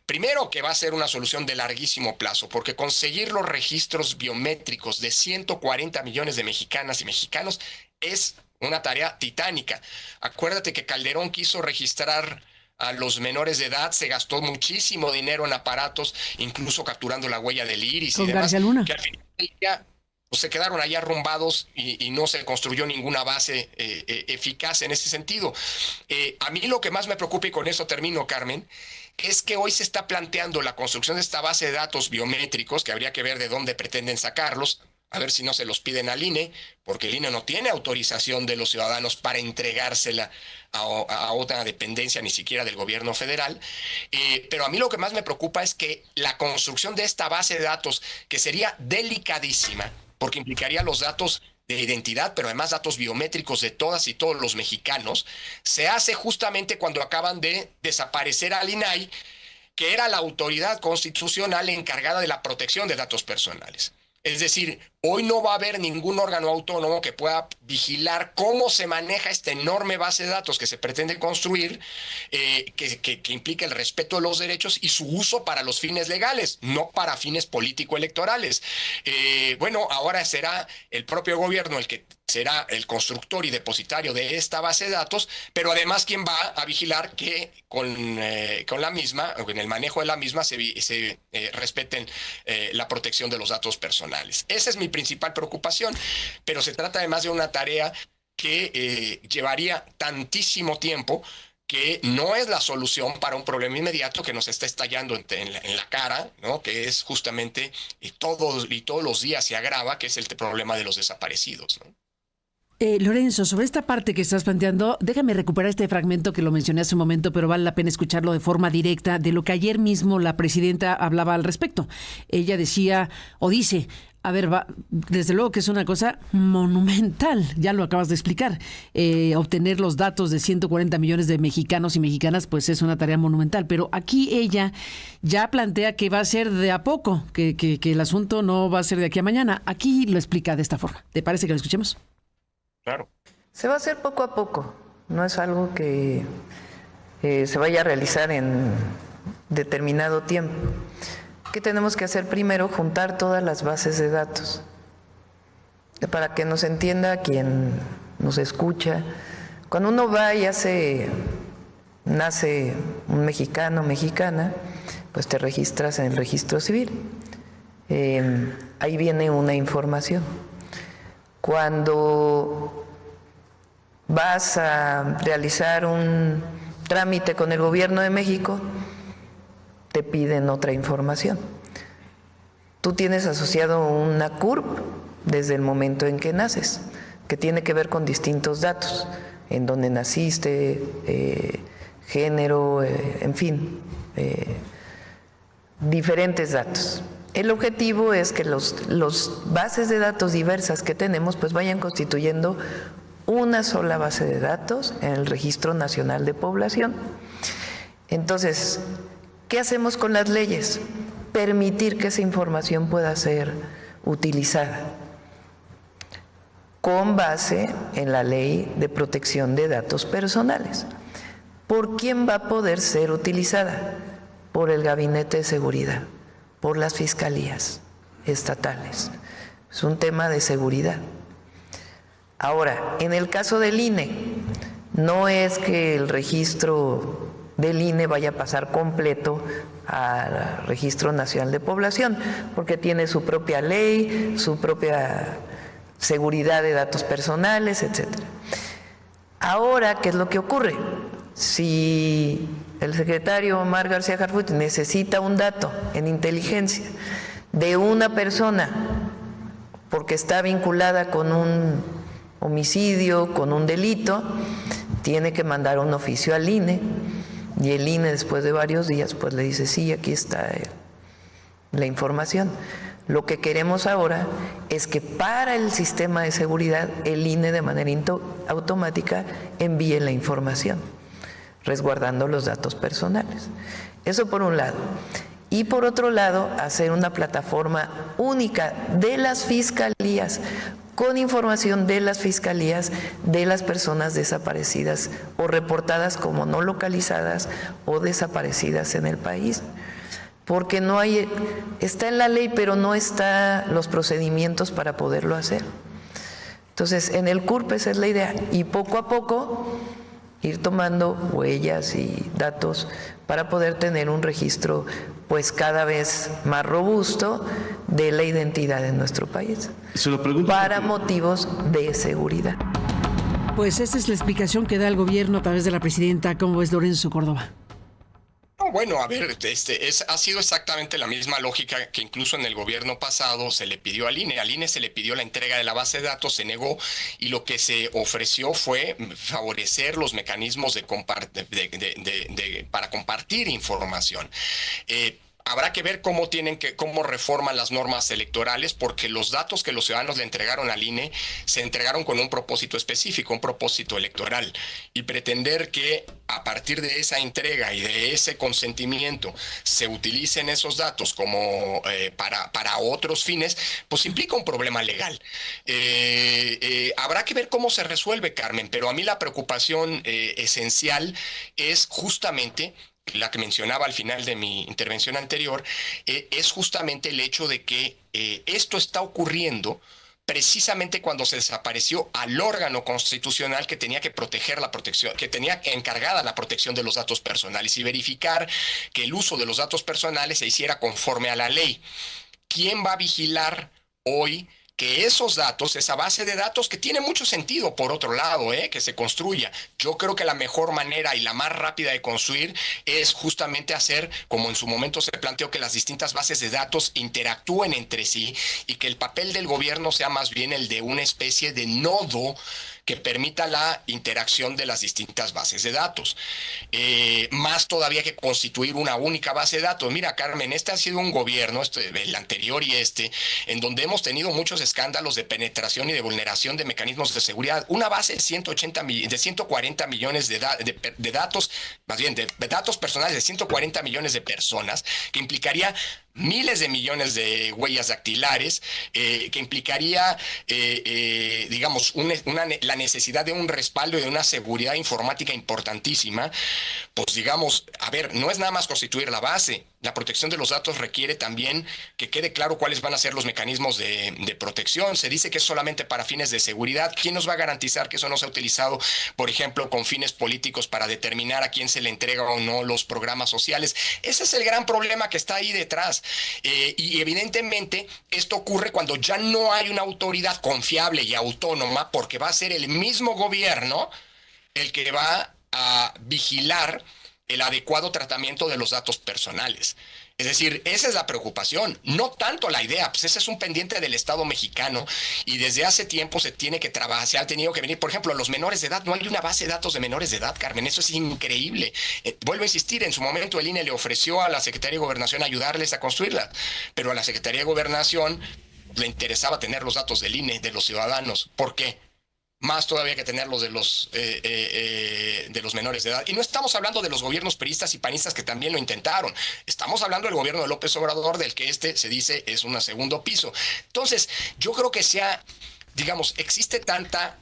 Primero, que va a ser una solución de larguísimo plazo, porque conseguir los registros biométricos de 140 millones de mexicanas y mexicanos es una tarea titánica. Acuérdate que Calderón quiso registrar a los menores de edad, se gastó muchísimo dinero en aparatos, incluso capturando la huella del iris y demás, que al final del día se quedaron ahí arrumbados y no se construyó ninguna base eficaz en ese sentido. A mí lo que más me preocupa, y con eso termino, Carmen, es que hoy se está planteando la construcción de esta base de datos biométricos, que habría que ver de dónde pretenden sacarlos, a ver si no se los piden al INE, porque el INE no tiene autorización de los ciudadanos para entregársela a otra dependencia, ni siquiera del gobierno federal. Pero a mí lo que más me preocupa es que la construcción de esta base de datos, que sería delicadísima, porque implicaría los datos de identidad, pero además datos biométricos de todas y todos los mexicanos, se hace justamente cuando acaban de desaparecer al INAI, que era la autoridad constitucional encargada de la protección de datos personales. Es decir, hoy no va a haber ningún órgano autónomo que pueda vigilar cómo se maneja esta enorme base de datos que se pretende construir, que implica el respeto de los derechos y su uso para los fines legales, no para fines político-electorales. Bueno, ahora será el propio gobierno el que será el constructor y depositario de esta base de datos, pero además quien va a vigilar que con la misma, o en el manejo de la misma, se respeten la protección de los datos personales. Esa es mi principal preocupación, pero se trata además de una tarea que llevaría tantísimo tiempo, que no es la solución para un problema inmediato que nos está estallando en la cara, ¿no? Que es justamente todos los días se agrava, que es el problema de los desaparecidos, ¿no? Lorenzo, sobre esta parte que estás planteando, déjame recuperar este fragmento que lo mencioné hace un momento, pero vale la pena escucharlo de forma directa, de lo que ayer mismo la presidenta hablaba al respecto. Ella decía, o dice, a ver, desde luego que es una cosa monumental, ya lo acabas de explicar. Obtener los datos de 140 millones de mexicanos y mexicanas, pues es una tarea monumental. Pero aquí ella ya plantea que va a ser de a poco, que el asunto no va a ser de aquí a mañana. Aquí lo explica de esta forma. ¿Te parece que lo escuchemos? Claro. Se va a hacer poco a poco, no es algo que se vaya a realizar en determinado tiempo. ¿Qué tenemos que hacer primero? Juntar todas las bases de datos. Para que nos entienda quien nos escucha, cuando uno va y nace un mexicano o mexicana, pues te registras en el registro civil. Ahí viene una información. Cuando vas a realizar un trámite con el gobierno de México, te piden otra información. Tú tienes asociado una CURP desde el momento en que naces, que tiene que ver con distintos datos, en dónde naciste, género, en fin, diferentes datos. El objetivo es que los bases de datos diversas que tenemos pues vayan constituyendo una sola base de datos en el Registro Nacional de Población. Entonces, ¿qué hacemos con las leyes? Permitir que esa información pueda ser utilizada con base en la Ley de Protección de Datos Personales. ¿Por quién va a poder ser utilizada? Por el Gabinete de Seguridad, por las fiscalías estatales. Es un tema de seguridad. Ahora, en el caso del INE, no es que el registro del INE vaya a pasar completo al Registro Nacional de Población, porque tiene su propia ley, su propia seguridad de datos personales, etc. Ahora, ¿qué es lo que ocurre? Si el secretario Omar García Harfuch necesita un dato en inteligencia de una persona porque está vinculada con un homicidio, con un delito, tiene que mandar un oficio al INE y el INE después de varios días pues le dice sí, aquí está la información. Lo que queremos ahora es que para el sistema de seguridad el INE de manera automática envíe la información, resguardando los datos personales. Eso por un lado. Y por otro lado, hacer una plataforma única de las fiscalías, con información de las fiscalías de las personas desaparecidas o reportadas como no localizadas o desaparecidas en el país. Porque no hay, está en la ley, pero no están los procedimientos para poderlo hacer. Entonces, en el CURP esa es la idea. Y poco a poco ir tomando huellas y datos para poder tener un registro pues cada vez más robusto de la identidad de nuestro país. Se lo pregunto para motivos de seguridad. Pues esa es la explicación que da el gobierno a través de la presidenta. ¿Cómo ves, Lorenzo Córdoba? Bueno, a ver, ha sido exactamente la misma lógica que incluso en el gobierno pasado se le pidió al INE. Al INE se le pidió la entrega de la base de datos, se negó, y lo que se ofreció fue favorecer los mecanismos para compartir información. Habrá que ver cómo reforman las normas electorales, porque los datos que los ciudadanos le entregaron al INE se entregaron con un propósito específico, un propósito electoral, y pretender que a partir de esa entrega y de ese consentimiento se utilicen esos datos como para otros fines, pues implica un problema legal. Habrá que ver cómo se resuelve, Carmen, pero a mí la preocupación esencial es justamente la que mencionaba al final de mi intervención anterior, es justamente el hecho de que esto está ocurriendo precisamente cuando se desapareció al órgano constitucional que tenía que proteger que tenía encargada la protección de los datos personales y verificar que el uso de los datos personales se hiciera conforme a la ley. ¿Quién va a vigilar hoy que esos datos, esa base de datos que tiene mucho sentido por otro lado, que se construya? Yo creo que la mejor manera y la más rápida de construir es justamente hacer, como en su momento se planteó, que las distintas bases de datos interactúen entre sí y que el papel del gobierno sea más bien el de una especie de nodo que permita la interacción de las distintas bases de datos. Más todavía que constituir una única base de datos. Mira, Carmen, este ha sido un gobierno, el anterior y en donde hemos tenido muchos escándalos de penetración y de vulneración de mecanismos de seguridad. Una base de 140 millones de datos, más bien de datos personales de 140 millones de personas, que implicaría miles de millones de huellas dactilares, que implicaría, digamos, la necesidad de un respaldo y de una seguridad informática importantísima. Pues digamos, a ver, no es nada más constituir la base. La protección de los datos requiere también que quede claro cuáles van a ser los mecanismos de protección. Se dice que es solamente para fines de seguridad. ¿Quién nos va a garantizar que eso no sea utilizado, por ejemplo, con fines políticos para determinar a quién se le entrega o no los programas sociales? Ese es el gran problema que está ahí detrás. Y evidentemente esto ocurre cuando ya no hay una autoridad confiable y autónoma, porque va a ser el mismo gobierno el que va a vigilar el adecuado tratamiento de los datos personales. Es decir, esa es la preocupación, no tanto la idea, pues ese es un pendiente del Estado mexicano y desde hace tiempo se tiene que trabajar, se ha tenido que venir, por ejemplo, los menores de edad, no hay una base de datos de menores de edad, Carmen, eso es increíble. Vuelvo a insistir, en su momento el INE le ofreció a la Secretaría de Gobernación ayudarles a construirla, pero a la Secretaría de Gobernación le interesaba tener los datos del INE, de los ciudadanos. ¿Por qué? Más todavía que tenerlos de los menores de edad. Y no estamos hablando de los gobiernos priistas y panistas que también lo intentaron. Estamos hablando del gobierno de López Obrador, del que se dice es un segundo piso. Entonces, yo creo que existe tantas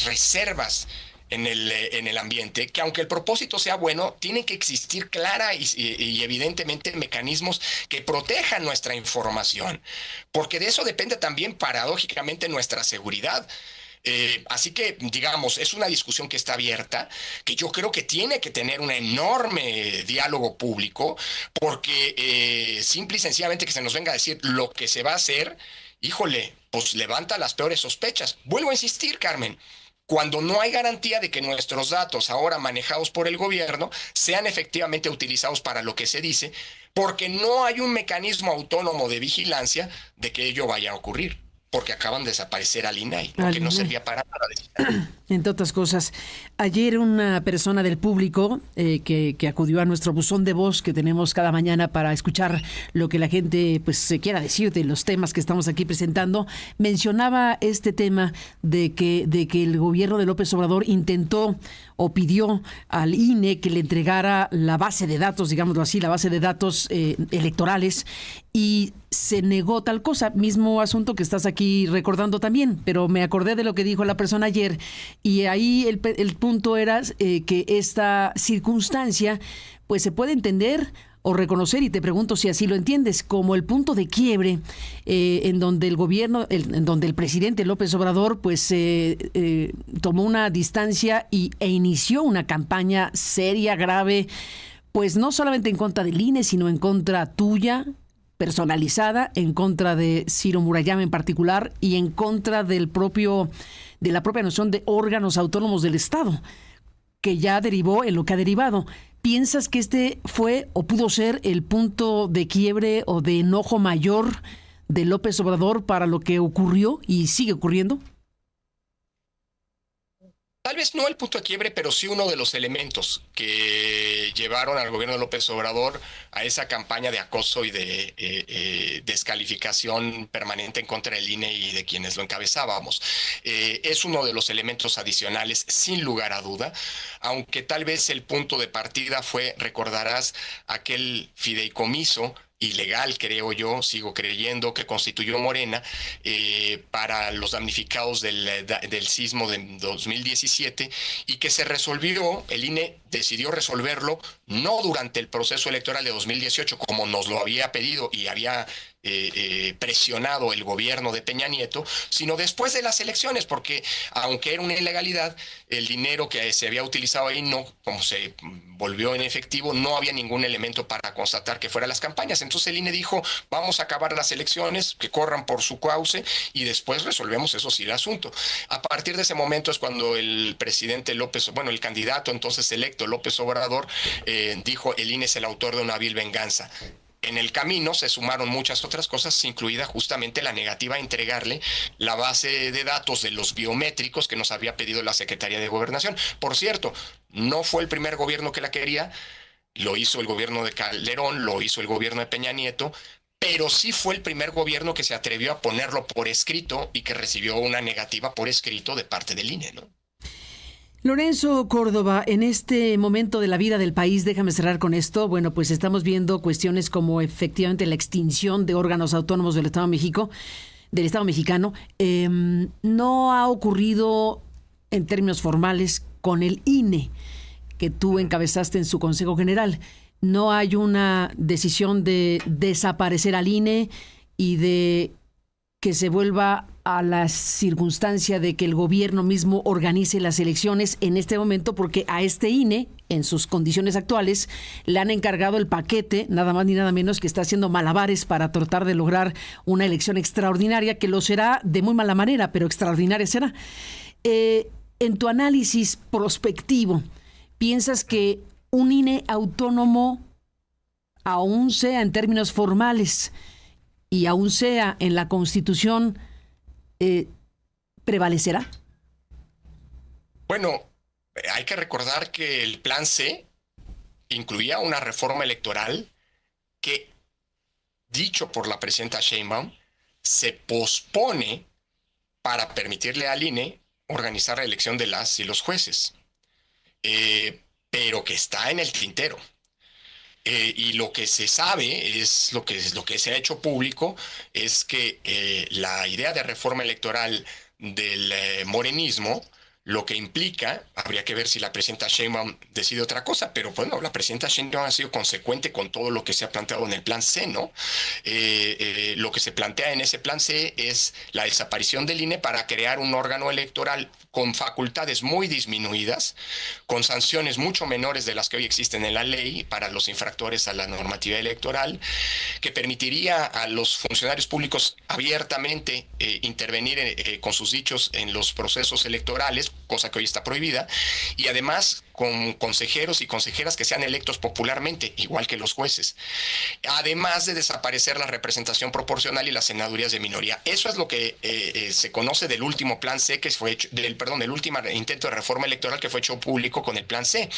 reservas en el ambiente, que aunque el propósito sea bueno, tiene que existir clara y evidentemente mecanismos que protejan nuestra información, porque de eso depende también paradójicamente nuestra seguridad. Así que, digamos, es una discusión que está abierta, que yo creo que tiene que tener un enorme diálogo público, porque simple y sencillamente que se nos venga a decir lo que se va a hacer, híjole, pues levanta las peores sospechas. Vuelvo a insistir, Carmen, cuando no hay garantía de que nuestros datos ahora manejados por el gobierno sean efectivamente utilizados para lo que se dice, porque no hay un mecanismo autónomo de vigilancia de que ello vaya a ocurrir, porque acaban de desaparecer al INAI, que no servía para nada. Entre otras cosas, ayer una persona del público que acudió a nuestro buzón de voz que tenemos cada mañana para escuchar lo que la gente pues se quiera decir de los temas que estamos aquí presentando, mencionaba este tema de que el gobierno de López Obrador intentó o pidió al INE que le entregara la base de datos, digámoslo así, la base de datos electorales, y se negó tal cosa. Mismo asunto que estás aquí recordando también, pero me acordé de lo que dijo la persona ayer. Y ahí el punto era que esta circunstancia pues se puede entender o reconocer, y te pregunto si así lo entiendes, como el punto de quiebre en donde el gobierno, en donde el presidente López Obrador pues tomó una distancia e inició una campaña seria, grave, pues no solamente en contra del INE, sino en contra tuya, personalizada, en contra de Ciro Murayama en particular y en contra de la propia noción de órganos autónomos del Estado, que ya derivó en lo que ha derivado. ¿Piensas que este fue o pudo ser el punto de quiebre o de enojo mayor de López Obrador para lo que ocurrió y sigue ocurriendo? Tal vez no el punto de quiebre, pero sí uno de los elementos que llevaron al gobierno de López Obrador a esa campaña de acoso y de descalificación permanente en contra del INE y de quienes lo encabezábamos. Es uno de los elementos adicionales, sin lugar a duda, aunque tal vez el punto de partida fue, recordarás, aquel fideicomiso ilegal, creo yo, sigo creyendo, que constituyó Morena para los damnificados del sismo de 2017 y que se resolvió, el INE decidió resolverlo no durante el proceso electoral de 2018 como nos lo había pedido y había presionado el gobierno de Peña Nieto, sino después de las elecciones, porque aunque era una ilegalidad, el dinero que se había utilizado ahí no, como se volvió en efectivo, no había ningún elemento para constatar que fueran las campañas. Entonces el INE dijo, vamos a acabar las elecciones, que corran por su cauce y después resolvemos eso sí el asunto. A partir de ese momento es cuando el presidente el candidato entonces electo López Obrador dijo, el INE es el autor de una vil venganza. En el camino se sumaron muchas otras cosas, incluida justamente la negativa a entregarle la base de datos de los biométricos que nos había pedido la Secretaría de Gobernación. Por cierto, no fue el primer gobierno que la quería, lo hizo el gobierno de Calderón, lo hizo el gobierno de Peña Nieto, pero sí fue el primer gobierno que se atrevió a ponerlo por escrito y que recibió una negativa por escrito de parte del INE, ¿no? Lorenzo Córdoba, en este momento de la vida del país, déjame cerrar con esto, bueno, pues estamos viendo cuestiones como efectivamente la extinción de órganos autónomos del Estado mexicano. No ha ocurrido en términos formales con el INE, que tú encabezaste en su Consejo General. No hay una decisión de desaparecer al INE y de que se vuelva a la circunstancia de que el gobierno mismo organice las elecciones en este momento, porque a este INE, en sus condiciones actuales, le han encargado el paquete, nada más ni nada menos, que está haciendo malabares para tratar de lograr una elección extraordinaria, que lo será de muy mala manera, pero extraordinaria será. En tu análisis prospectivo, ¿piensas que un INE autónomo, aún sea en términos formales y aún sea en la Constitución, prevalecerá? Bueno, hay que recordar que el Plan C incluía una reforma electoral que, dicho por la presidenta Sheinbaum, se pospone para permitirle al INE organizar la elección de las y los jueces, pero que está en el tintero. Y lo que se sabe es lo que se ha hecho público es que la idea de reforma electoral del morenismo, lo que implica, habría que ver si la presidenta Sheinbaum decide otra cosa, pero bueno, la presidenta Sheinbaum ha sido consecuente con todo lo que se ha planteado en el Plan C, ¿no? Lo que se plantea en ese Plan C es la desaparición del INE para crear un órgano electoral con facultades muy disminuidas, con sanciones mucho menores de las que hoy existen en la ley para los infractores a la normativa electoral, que permitiría a los funcionarios públicos abiertamente intervenir con sus dichos en los procesos electorales, cosa que hoy está prohibida, y además con consejeros y consejeras que sean electos popularmente, igual que los jueces, además de desaparecer la representación proporcional y las senadurías de minoría. Eso es lo que se conoce del último Plan C que fue hecho, del último intento de reforma electoral que fue hecho público con el Plan C.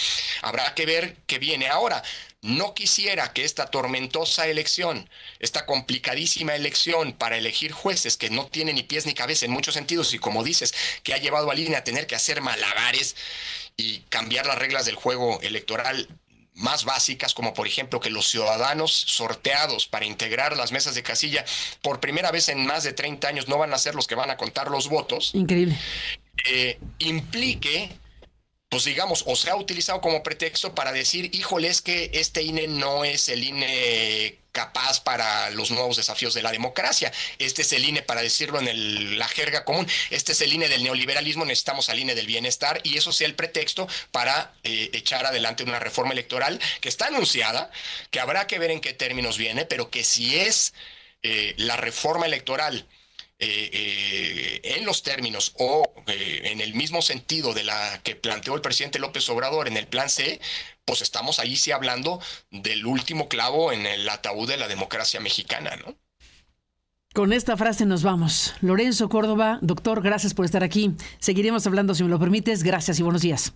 Habrá que ver qué viene ahora. No quisiera que esta tormentosa elección, esta complicadísima elección para elegir jueces que no tienen ni pies ni cabeza en muchos sentidos y, como dices, que ha llevado al INE a tener que hacer malabares y cambiar las reglas del juego electoral más básicas, como por ejemplo que los ciudadanos sorteados para integrar las mesas de casilla por primera vez en más de 30 años no van a ser los que van a contar los votos. Increíble. Implique pues digamos, o se ha utilizado como pretexto para decir, híjole, es que este INE no es el INE capaz para los nuevos desafíos de la democracia. Este es el INE, para decirlo en la jerga común, este es el INE del neoliberalismo, necesitamos al INE del bienestar, y eso sea el pretexto para echar adelante una reforma electoral que está anunciada, que habrá que ver en qué términos viene, pero que si es la reforma electoral en los términos o en el mismo sentido de la que planteó el presidente López Obrador en el Plan C, pues estamos ahí sí hablando del último clavo en el ataúd de la democracia mexicana, ¿no? Con esta frase nos vamos. Lorenzo Córdoba, doctor, gracias por estar aquí. Seguiremos hablando si me lo permites. Gracias y buenos días.